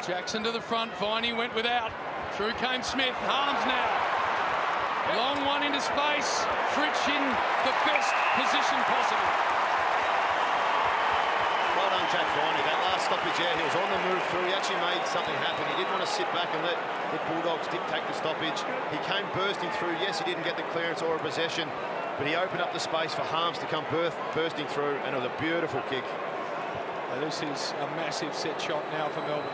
Jackson to the front. Viney went without. Through came Smith. Harms now. Long one into space. Fritsch in the best position possible. Well done, Jack Viney. That last stoppage there, he was on the move through. He actually made something happen. He didn't want to sit back and let the Bulldogs dictate the stoppage. He came bursting through. Yes, he didn't get the clearance or a possession, but he opened up the space for Harms to come bursting through, and it was a beautiful kick. Well, this is a massive set shot now for Melbourne.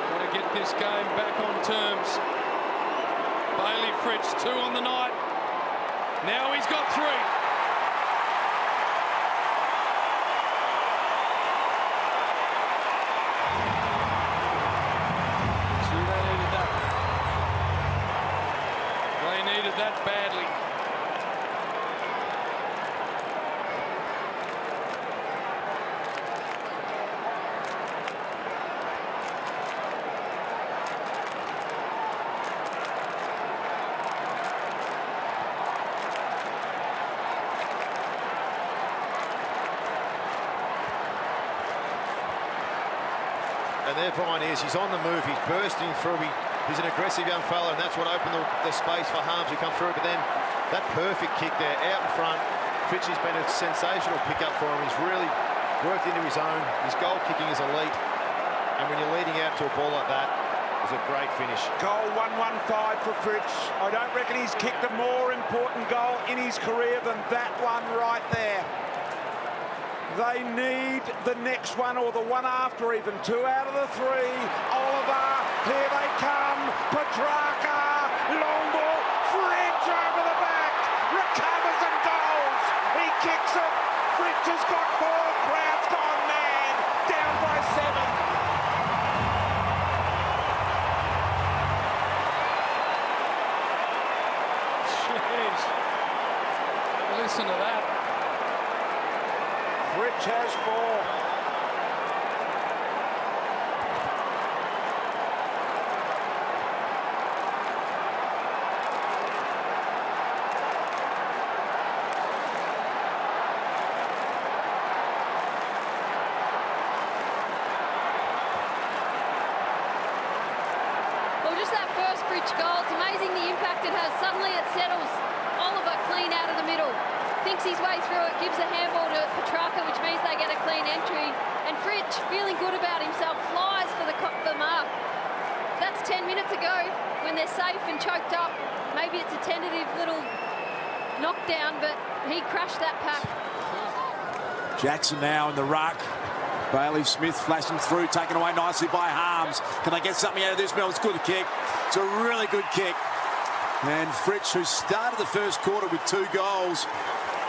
Got to get this game back on terms. Bayley Fritsch, 2 on the night. Now he's got 3. They needed that badly. And there Viney is. He's on the move. He's bursting through. He's an aggressive young fella, and that's what opened the space for Harms to come through. But then that perfect kick there out in front. Fritsch has been a sensational pickup for him. He's really worked into his own. His goal kicking is elite. And when you're leading out to a ball like that, it's a great finish. Goal 115 for Fritsch. I don't reckon he's kicked a more important goal in his career than that one right there. They need the next one or the one after even. 2 out of the 3. Oliver, here they come. Petrarca, long ball. Fritsch over the back. Recovers and goals. He kicks it. Fritsch has got 4. Crowd's gone mad. Down by 7. Jeez. Listen to that. Fritsch has 4. Well, just that first Fritsch goal, it's amazing the impact it has. Suddenly it settles Oliver clean out of the middle. Thinks his way through it, gives a handball to Petrarca, which means they get a clean entry. And Fritsch, feeling good about himself, flies for the mark. That's 10 minutes ago when they're safe and choked up. Maybe it's a tentative little knockdown, but he crashed that pack. Jackson now in the ruck. Bayley Smith flashing through, taken away nicely by Harms. Can they get something out of this? Mel, it's a good kick. It's a really good kick. And Fritsch, who started the first quarter with 2 goals,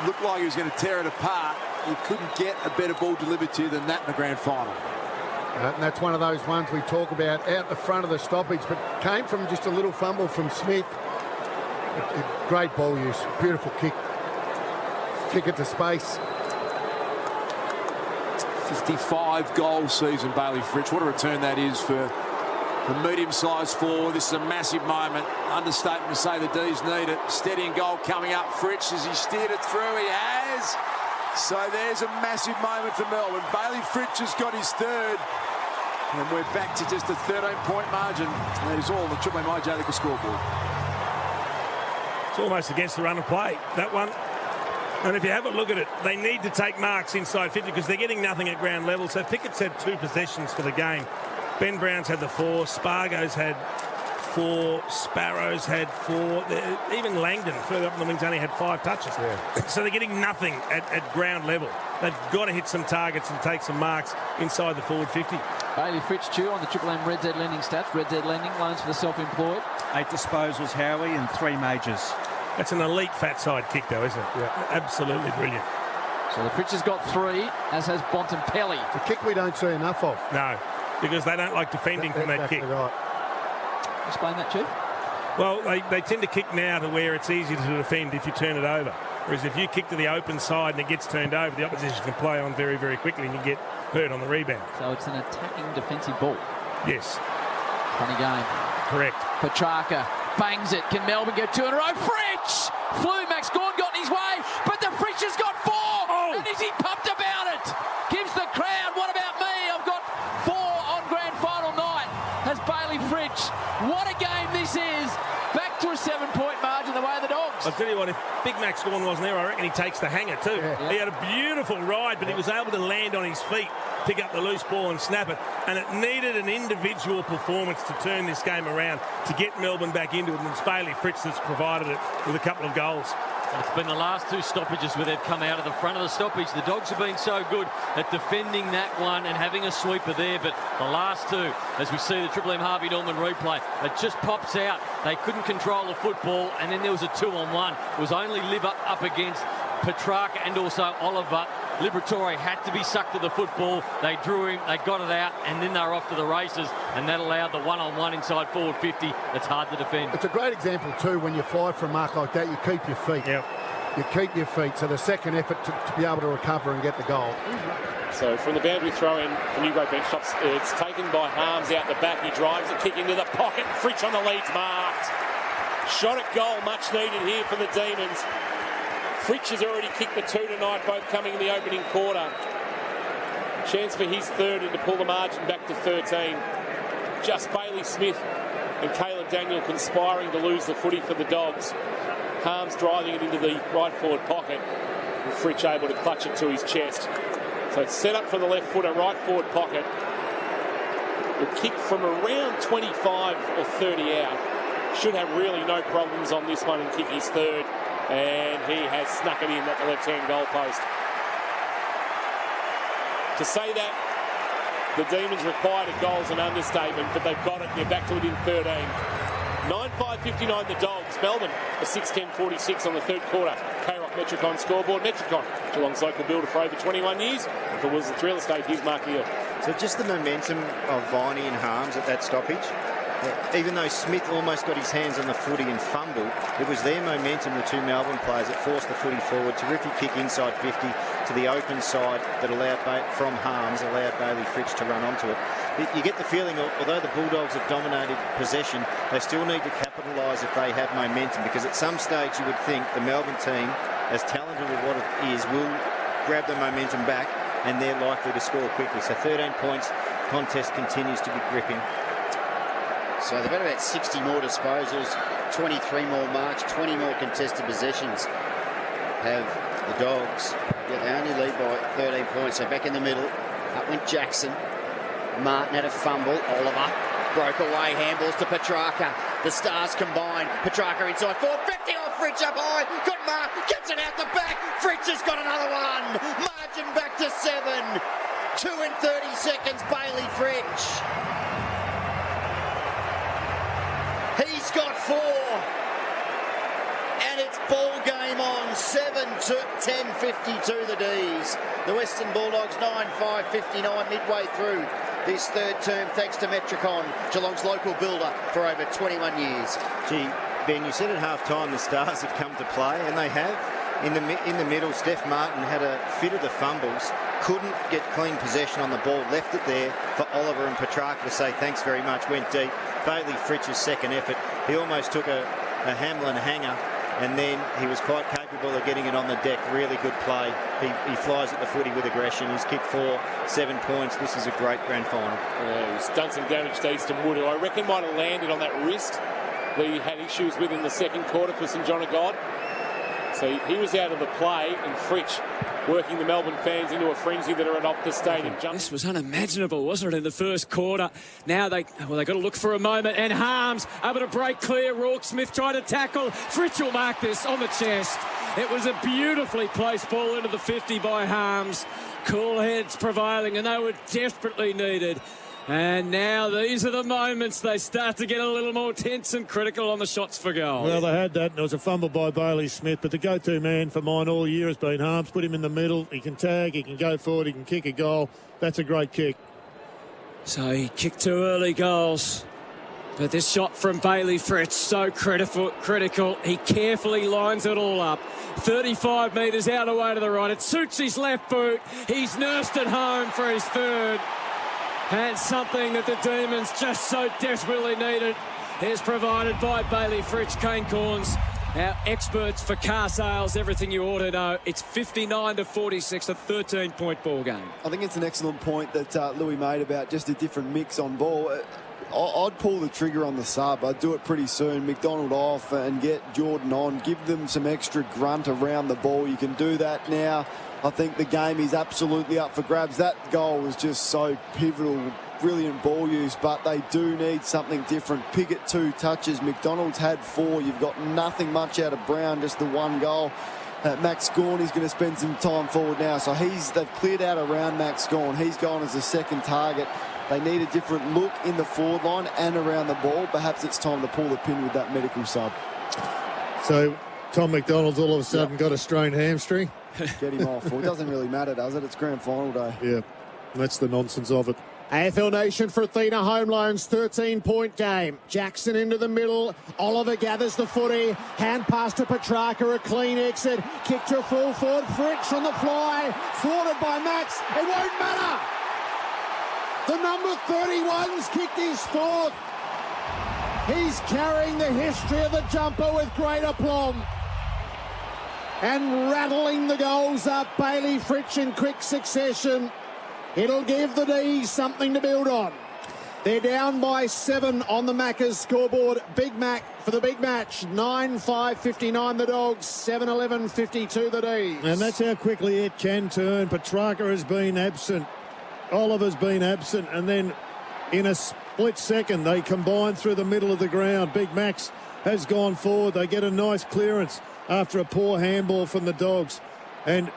looked like he was going to tear it apart. You couldn't get a better ball delivered to you than that in the grand final. And that's one of those ones we talk about out the front of the stoppage, but came from just a little fumble from Smith. Great ball use, beautiful kick. Kick it to space. 55-goal season, Bayley Fritsch. What a return that is for the medium-sized forward. This is a massive moment. Understatement to say the D's need it. Steady and goal coming up. Fritsch, as he steered it through, he has. So there's a massive moment for Melbourne. Bayley Fritsch has got his 3rd. And we're back to just a 13-point margin. That is all the Triple M J scoreboard. It's almost against the run of play, that one. And if you have a look at it, they need to take marks inside 50 because they're getting nothing at ground level. So Pickett's had 2 possessions for the game. Ben Brown's had the 4. Spargo's had 4. Sparrow's had 4. Even Langdon, further up in the wings, only had 5 touches. Yeah. So they're getting nothing at ground level. They've got to hit some targets and take some marks inside the forward 50. Bayley Fritsch too on the Triple M Red Z lending stats. Red Z lending, loans for the self-employed. 8 disposals, Howie, and 3 majors. That's an elite fat side kick, though, isn't it? Yeah. Absolutely brilliant. So the Fritsch has got 3, as has Bontempelli. It's a kick we don't see enough of. No, because they don't like defending from that kick. Right. Explain that, Chief. Well, they tend to kick now to where it's easy to defend if you turn it over. Whereas if you kick to the open side and it gets turned over, the opposition can play on very, very quickly and you get hurt on the rebound. So it's an attacking defensive ball. Yes. Funny game. Correct. Petrarca bangs it. Can Melbourne get 2 in a row? Fritsch! Flew. Max Gawn got in his way, but the Fritsch has got 4! Oh. And tell you what, if Big Mac Scorn wasn't there, I reckon he takes the hanger too. Yeah. He had a beautiful ride, but he was able to land on his feet, pick up the loose ball and snap it. And it needed an individual performance to turn this game around, to get Melbourne back into it. And it's Bayley Fritsch that's provided it with a couple of goals. It's been the last two stoppages where they've come out of the front of the stoppage. The Dogs have been so good at defending that one and having a sweeper there, but the last two, as we see the Triple M Harvey Norman replay, it just pops out. They couldn't control the football, and then there was a 2-on-1. It was only Liv up against Petrarca and also Oliver. Liberatore had to be sucked to the football. They drew him, they got it out, and then they were off to the races, and that allowed the one-on-one inside forward 50. It's hard to defend. It's a great example too, when you fly for a mark like that, you keep your feet. Yep. You keep your feet, so the second effort to be able to recover and get the goal. So from the boundary throw in for New Great Bench Shops, it's taken by Harms out the back. He drives it, kick into the pocket. Fritsch on the lead's marked. Shot at goal, much needed here for the Demons. Fritsch has already kicked the two tonight, both coming in the opening quarter. Chance for his third and to pull the margin back to 13. Just Bailey Smith and Caleb Daniel conspiring to lose the footy for the Dogs. Harms driving it into the right forward pocket, and Fritsch able to clutch it to his chest. So it's set up from the left footer, right forward pocket. The kick from around 25 or 30 out. Should have really no problems on this one and kick his third. And he has snuck it in at the left-hand goal post. To say that the Demons required a goal is an understatement, but they've got it. They're back to within 13. 9-5-59 the Dogs. Melbourne a 6-10-46 on the third quarter. KRock Metricon scoreboard. Metricon, Geelong's local builder for over 21 years. And for Wilson's Real Estate, here's Mark Hill. So just the momentum of Viney and Harms at that stoppage. Even though Smith almost got his hands on the footy and fumbled, it was their momentum, the two Melbourne players, that forced the footy forward. Terrific kick inside 50 to the open side that allowed, from Harms, allowed Bayley Fritsch to run onto it. You get the feeling, although the Bulldogs have dominated possession, they still need to capitalise if they have momentum, because at some stage you would think the Melbourne team, as talented as what it is, will grab the momentum back and they're likely to score quickly. So 13 points, contest continues to be gripping. So they've got about 60 more disposals, 23 more marks, 20 more contested possessions have the Dogs. Yeah, they only lead by 13 points. So back in the middle, up went Jackson. Martin had a fumble. Oliver broke away, handballs to Petrarca. The Stars combine. Petrarca inside 450 off Fritsch up high. Good mark, gets it out the back. Fritsch has got another one. Margin back to 7. 2 and 30 seconds, Bayley Fritsch. He's got 4, and it's ball game on. 7-10-52 the D's. The Western Bulldogs 9-5-59 midway through this third term, thanks to Metricon, Geelong's local builder for over 21 years. Gee, Ben, you said at half-time the Stars have come to play, and they have. In the middle, Steph Martin had a fit of the fumbles, couldn't get clean possession on the ball, left it there for Oliver and Petrarca to say thanks very much, went deep. Bayley Fritsch's second effort, he almost took a Hamlin hanger, and then he was quite capable of getting it on the deck. Really good play. He flies at the footy with aggression. He's kicked 4, 7 points. This is a great grand final. Yeah, he's done some damage to Easton Wood, who I reckon might have landed on that wrist that he had issues with in the second quarter for St John of God. So he was out of the play, and Fritsch working the Melbourne fans into a frenzy that are at Optus Stadium. This was unimaginable, wasn't it, in the first quarter? Now they got to look for a moment, and Harms able to break clear. Rourke Smith trying to tackle. Fritsch will mark this on the chest. It was a beautifully placed ball into the 50 by Harms. Cool heads prevailing, and they were desperately needed. And now these are the moments they start to get a little more tense and critical on the shots for goal. Well, they had that, and it was a fumble by Bailey Smith, but the go-to man for mine all year has been Harms. Put him in the middle. He can tag, he can go forward, he can kick a goal. That's a great kick. So he kicked 2 early goals. But this shot from Bayley Fritsch, so critical. He carefully lines it all up. 35 metres out away to the right. It suits his left boot. He's nursed it home for his third. And something that the Demons just so desperately needed is provided by Bayley Fritsch. Kane Corns, our experts for car sales, everything you ought to know. It's 59-46, a 13-point ball game. I think it's an excellent point that Louis made about just a different mix on ball. I'd pull the trigger on the sub. I'd do it pretty soon. McDonald off and get Jordan on. Give them some extra grunt around the ball. You can do that now. I think the game is absolutely up for grabs. That goal was just so pivotal. Brilliant ball use, but they do need something different. Piggott 2 touches. McDonald's had 4. You've got nothing much out of Brown, just the 1 goal. Max Gawn is going to spend some time forward now. So they've cleared out around Max Gawn. He's gone as the second target. They need a different look in the forward line and around the ball. Perhaps it's time to pull the pin with that medical sub. So Tom McDonald's all of a sudden got a strained hamstring. Get him off. Well, it doesn't really matter, does it? It's grand final day. Yeah, that's the nonsense of it. AFL Nation for Athena Home Loans, 13-point game. Jackson into the middle. Oliver gathers the footy. Hand pass to Petrarca, a clean exit. Kick to full forward. Fritsch on the fly. Thwarted by Max. It won't matter. The number 31's kicked his 4th. He's carrying the history of the jumper with great aplomb. And rattling the goals up. Bayley Fritsch in quick succession. It'll give the D's something to build on. They're down by 7 on the Maccas scoreboard. Big Mac for the big match. 9-5-59 the Dogs, 7-11-52 the D's. And that's how quickly it can turn. Petrarca has been absent. Oliver's been absent. And then in a split second, they combine through the middle of the ground. Big Max has gone forward. They get a nice clearance after a poor handball from the Dogs. And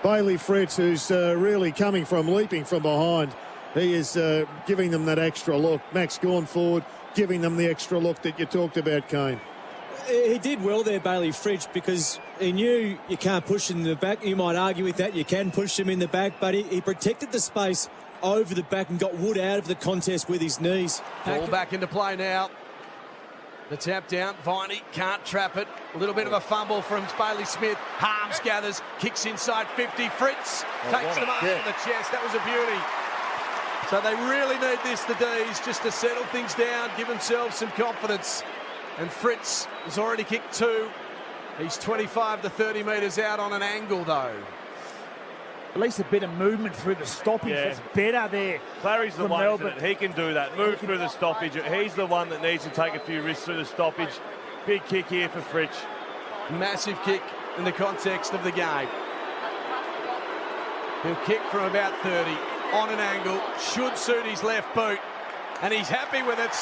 Bayley Fritsch, who's really leaping from behind, he is giving them that extra look. Max gone forward, giving them the extra look that you talked about, Kane. He did well there, Bayley Fritsch, because he knew you can't push him in the back. You might argue with that. You can push him in the back, but he protected the space over the back and got Wood out of the contest with his knees. Ball back into play now. The tap down, Viney can't trap it. A little bit of a fumble from Bailey Smith. Harms gathers, kicks inside 50. Fritz takes them up in the chest. That was a beauty. So they really need this, the D's, just to settle things down, give themselves some confidence. And Fritz has already kicked 2. He's 25 to 30 metres out on an angle, though. At least a bit of movement through the stoppage. Yeah. That's better there. Clary's the one, Melbourne. he can do that. Move through the stoppage. He's the one that needs to take a few risks through the stoppage. Big kick here for Fritsch. Massive kick in the context of the game. He'll kick from about 30 on an angle. Should suit his left boot. And he's happy with it.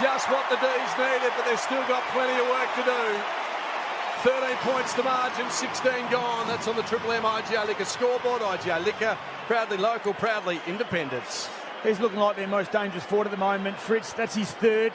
Just what the D's needed, but they've still got plenty of work to do. 13 points to margin, 16 gone. That's on the Triple M IGA Liquor scoreboard. IGA Liquor, proudly local, proudly independent. He's looking like their most dangerous forward at the moment. Fritz, that's his 3rd,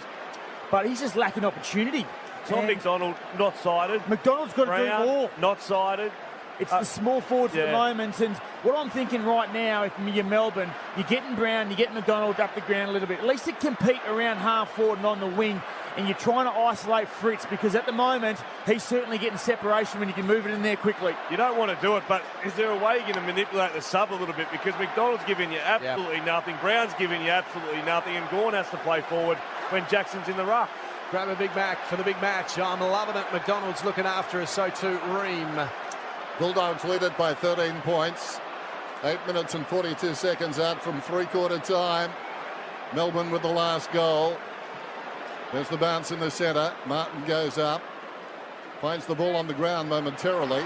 but he's just lacking opportunity. Tom McDonald, not sided. McDonald's got to do more. Not sided. It's the small forwards at the moment, and what I'm thinking right now, if you're Melbourne, you're getting Brown, you're getting McDonald up the ground a little bit. At least to compete around half forward and on the wing, and you're trying to isolate Fritz, because at the moment, he's certainly getting separation when you can move it in there quickly. You don't want to do it, but is there a way you're going to manipulate the sub a little bit? Because McDonald's giving you absolutely nothing, Brown's giving you absolutely nothing, and Gawn has to play forward when Jackson's in the ruck. Grab a Big Mac for the big match. I'm loving it. McDonald's looking after us, so too Ream. Bulldogs lead it by 13 points. 8 minutes and 42 seconds out from three-quarter time. Melbourne with the last goal. There's the bounce in the centre. Martin goes up. Finds the ball on the ground momentarily.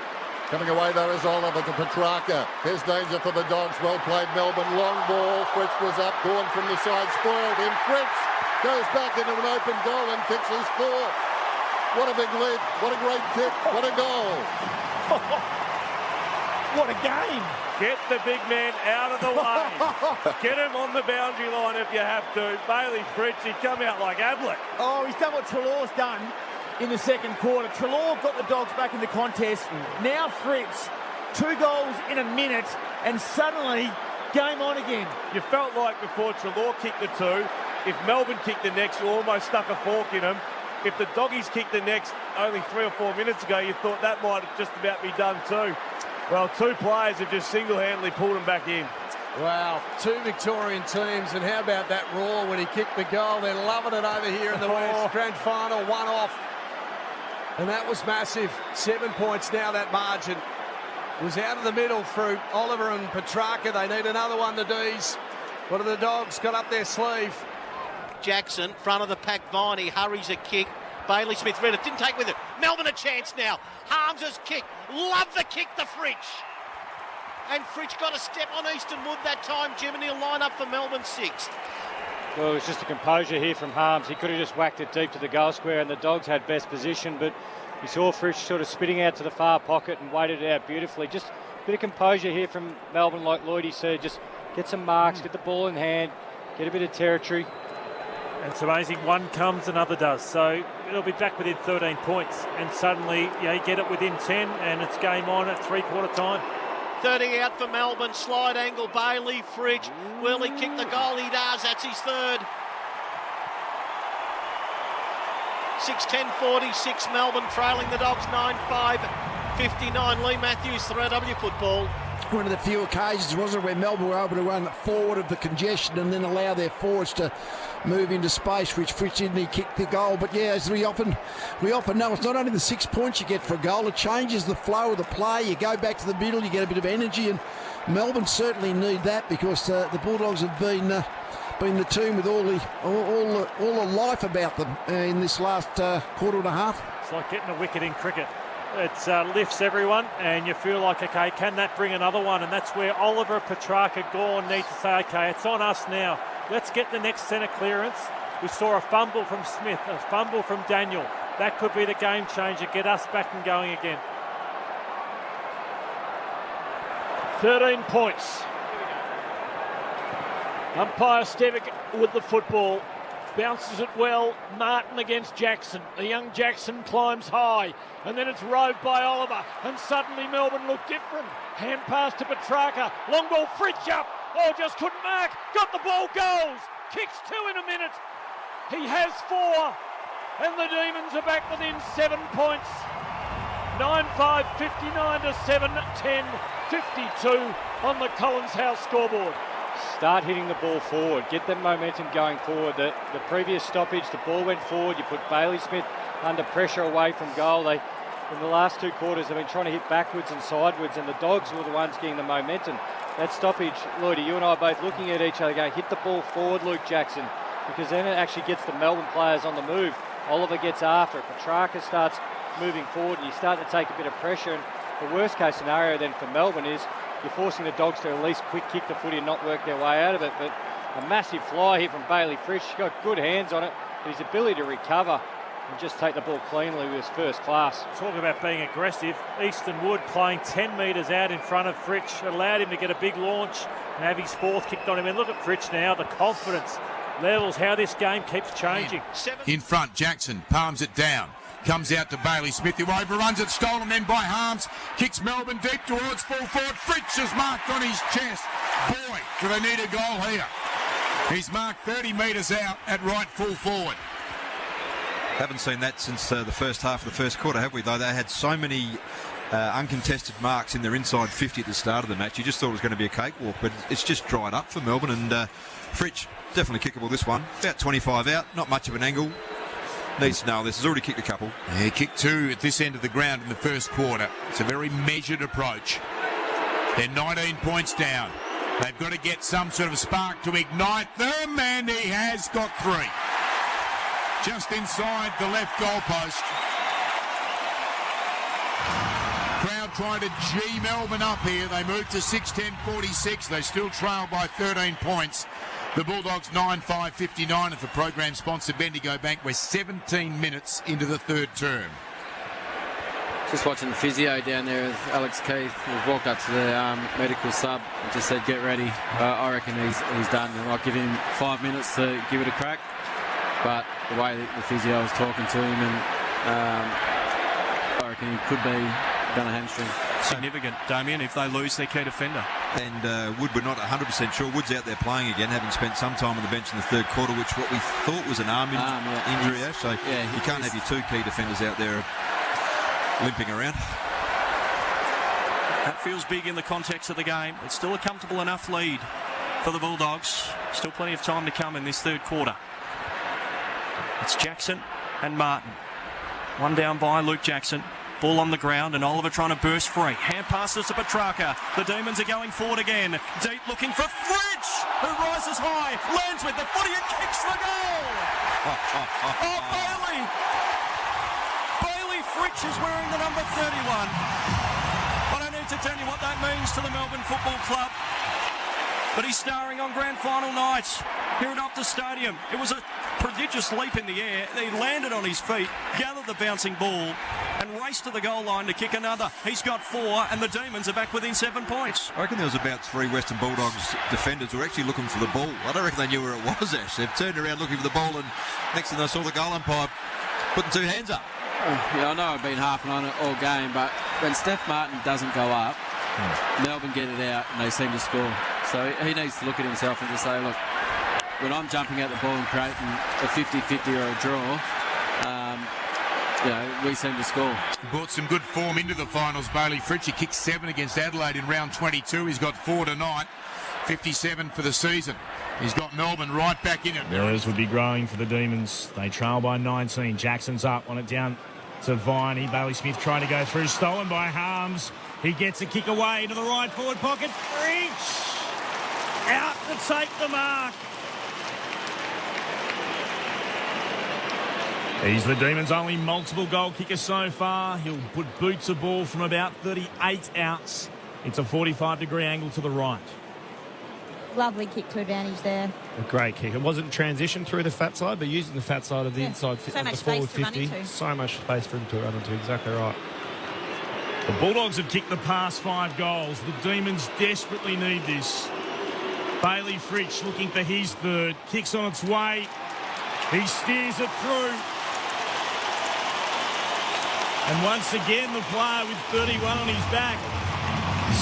Coming away there is Oliver to Petrarca. Here's danger for the Dogs. Well played, Melbourne. Long ball. Fritsch was up. Gawn from the side. Spoiled him. Fritsch goes back into an open goal and kicks his 4th. What a big lead. What a great kick. What a goal. What a game. Get the big man out of the way. Get him on the boundary line if you have to. Bayley Fritsch, he come out like Ablett. Oh, he's done what Treloar's done in the second quarter. Treloar got the Dogs back in the contest. Now Fritsch, 2 goals in a minute, and suddenly game on again. You felt like before Treloar kicked the 2, if Melbourne kicked the next, you almost stuck a fork in him. If the Doggies kicked the next only 3 or 4 minutes ago, you thought that might have just about be done too. Well, 2 players have just single-handedly pulled him back in. Wow, 2 Victorian teams, and how about that roar when he kicked the goal? They're loving it over here in the West. Grand Final, 1 off. And that was massive. 7 points now, that margin. Was out of the middle through Oliver and Petrarca. They need another one, the D's. What have the Dogs got up their sleeve? Jackson, front of the pack, Viney hurries a kick. Bayley Smith read it, didn't take with it. Melbourne a chance now. Harms's kick, love the kick to Fritsch. And Fritsch got a step on Easton Wood that time, Jim, and he'll line up for Melbourne 6th. Well, it was just a composure here from Harms. He could have just whacked it deep to the goal square, and the Dogs had best position, but you saw Fritsch sort of spitting out to the far pocket and waited it out beautifully. Just a bit of composure here from Melbourne, like Lloydie said. Just get some marks, get the ball in hand, get a bit of territory. And it's amazing, one comes, another does. So it'll be back within 13 points, and suddenly you get it within 10, and it's game on at three-quarter time. 30 out for Melbourne, slide angle, Bayley Fritsch. Will he kick the goal? He does, that's his third. 6:10:46, Melbourne trailing the Dogs 9-5-59. Lee Matthews, 3W football. One of the few occasions, wasn't it, where Melbourne were able to run forward of the congestion and then allow their forwards to move into space, which Fritsch didn't. He kicked the goal. But yeah, as we often know, it's not only the 6 points you get for a goal, it changes the flow of the play. You go back to the middle, you get a bit of energy, and Melbourne certainly need that, because the Bulldogs have been the team with all the life about them in this last quarter and a half. It's like getting a wicket in cricket. It lifts everyone, and you feel like, okay, can that bring another one? And that's where Oliver, Petrarca, Gawn need to say, okay, it's on us now. Let's get the next centre clearance. We saw a fumble from Smith, a fumble from Daniel. That could be the game changer, get us back and going again. 13 points. Umpire Stevic with the football. Bounces it well. Martin against Jackson. The young Jackson climbs high, and then it's roved by Oliver, and suddenly Melbourne look different. Hand pass to Petrarca. Long ball, Fritsch up. Oh, just couldn't mark. Got the ball, goes. Kicks 2 in a minute. He has 4, and the Demons are back within 7 points. 9-5, 59 to 7, 10, 52 on the Collins House scoreboard. Start hitting the ball forward, get that momentum going forward. The previous stoppage, the ball went forward, you put Bayley Smith under pressure away from goal. They, in the last 2 quarters, have been trying to hit backwards and sidewards, and the Dogs were the ones getting the momentum. That stoppage, Lloydie, you and I are both looking at each other going, hit the ball forward, Luke Jackson, because then it actually gets the Melbourne players on the move. Oliver gets after it, Petrarca starts moving forward, and you start to take a bit of pressure. And the worst case scenario then for Melbourne is you're forcing the Dogs to at least quick kick the footy and not work their way out of it. But a massive fly here from Bayley Fritsch. He's got good hands on it, but his ability to recover and just take the ball cleanly was first class. Talking about being aggressive, Easton Wood playing 10 metres out in front of Fritsch allowed him to get a big launch and have his fourth kicked on him. And look at Fritsch now, the confidence levels, how this game keeps changing. In front, Jackson palms it down. Comes out to Bayley Smith, who overruns it, stolen then by Harms, kicks Melbourne deep towards full forward. Fritsch is marked on his chest. Boy, do they need a goal here. He's marked 30 metres out at right full forward. Haven't seen that since the first half of the first quarter, have we, though? They had so many uncontested marks in their inside 50 at the start of the match. You just thought it was going to be a cakewalk, but it's just dried up for Melbourne, and Fritsch, definitely kickable this one. About 25 out, not much of an angle. Needs to know this. Has already kicked a couple. Yeah, kicked 2 at this end of the ground in the first quarter. It's a very measured approach. They're 19 points down. They've got to get some sort of spark to ignite them, and he has got 3. Just inside the left goalpost. Crowd trying to G Melbourne up here. They move to 6:10:46. They still trail by 13 points. The Bulldogs 9-5-59 of the program sponsor Bendigo Bank. We're 17 minutes into the third term. Just watching the physio down there with Alex Keith. We've walked up to the medical sub and just said, get ready. I reckon he's done. And I'll give him 5 minutes to give it a crack. But the way the physio was talking to him, and I reckon he could be done a hamstring. Significant, Damien, if they lose their key defender. And Wood, we're not 100% sure. Wood's out there playing again, having spent some time on the bench in the third quarter, which what we thought was an arm injury. So you can't have your 2 key defenders out there limping around. That feels big in the context of the game. It's still a comfortable enough lead for the Bulldogs. Still plenty of time to come in this third quarter. It's Jackson and Martin. One down by Luke Jackson. Ball on the ground and Oliver trying to burst free. Hand passes to Petrarca. The Demons are going forward again. Deep looking for Fritsch, who rises high, lands with the footy and kicks the goal. Oh, Bayley. Bayley Fritsch is wearing the number 31. I don't need to tell you what that means to the Melbourne Football Club. But he's starring on Grand Final night here at Optus Stadium. It was a prodigious leap in the air. He landed on his feet, gathered the bouncing ball, and raced to the goal line to kick another. He's got 4, and the Demons are back within 7 points. I reckon there was about 3 Western Bulldogs defenders who were actually looking for the ball. I don't reckon they knew where it was, Ash. They've turned around looking for the ball, and next thing they saw the goal umpire putting 2 hands up. Yeah, I know I've been harping on it all game, but when Steph Martin doesn't go up, Melbourne get it out and they seem to score. So he needs to look at himself and just say, look, when I'm jumping at the ball and creating a 50-50 or a draw, we seem to score. Brought some good form into the finals, Bayley Fritsch. He kicked 7 against Adelaide in round 22. He's got 4 tonight, 57 for the season. He's got Melbourne right back in it. NIRS would be growing for the Demons. They trail by 19. Jackson's up on it down to Viney. Bailey Smith trying to go through, stolen by Harms. He gets a kick away to the right forward pocket. Fritsch out to take the mark. He's the Demons' only multiple goal kicker so far. He'll put boots a ball from about 38 outs. It's a 45-degree angle to the right. Lovely kick to advantage there. A great kick. It wasn't transition through the fat side, but using the fat side of the inside so much the forward space 50. To run into. So much space for him to run into. Exactly right. The Bulldogs have kicked the past 5 goals. The Demons desperately need this. Bayley Fritsch looking for his 3rd. Kicks on its way. He steers it through. And once again, the player with 31 on his back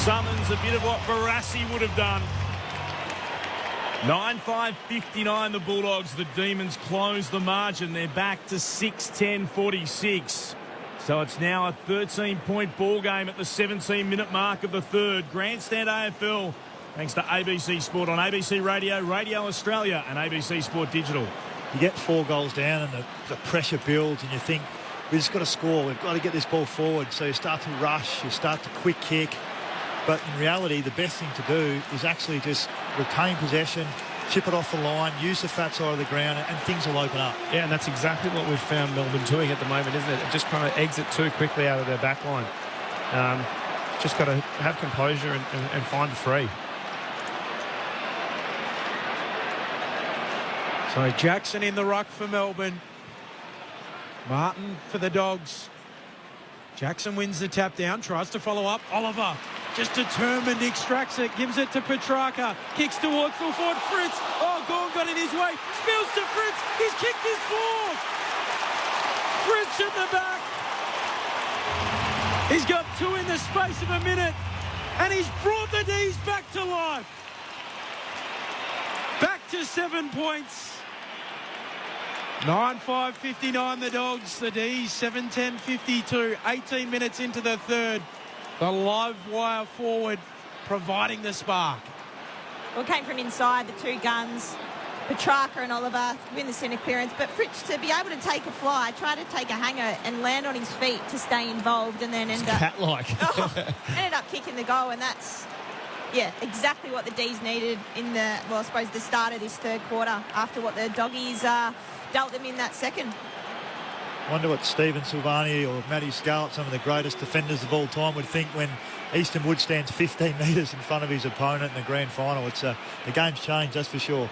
summons a bit of what Barassi would have done. 9-5-59 the Bulldogs. The Demons close the margin. They're back to 6-10-46. So it's now a 13-point ball game at the 17-minute mark of the 3rd. Grandstand AFL, thanks to ABC Sport on ABC Radio, Radio Australia and ABC Sport Digital. You get 4 goals down and the pressure builds and you think, we've just got to score. We've got to get this ball forward. So you start to rush, you start to quick kick. But in reality, the best thing to do is actually just retain possession, chip it off the line, use the fat side of the ground, and things will open up. Yeah, and that's exactly what we've found Melbourne doing at the moment, isn't it? Just trying to exit too quickly out of their back line. Just got to have composure and find the free. So Jackson in the ruck for Melbourne. Martin for the Dogs. Jackson wins the tap down, tries to follow up. Oliver just determined, extracts it, gives it to Petrarca. Kicks towards full forward. Fritsch. Oh, Gorn got in his way. Spills to Fritsch. He's kicked his 4th. Fritsch at the back. He's got 2 in the space of a minute. And he's brought the D's back to life. Back to 7 points. 9-5-59 the Dogs, the D's 7-10-52, 18 minutes into the 3rd. The live wire forward providing the spark. Well, it came from inside, the 2 guns, Petrarca and Oliver win the centre clearance, but Fritsch to be able to take a fly, try to take a hanger and land on his feet to stay involved and then ended up kicking the goal, and that's exactly what the D's needed in the, I suppose the start of this 3rd quarter after what the Doggies dealt them in that 2nd. Wonder what Stephen Silvani or Matty Scarlett, some of the greatest defenders of all time, would think when Easton Wood stands 15 metres in front of his opponent in the grand final. It's the game's changed, that's for sure.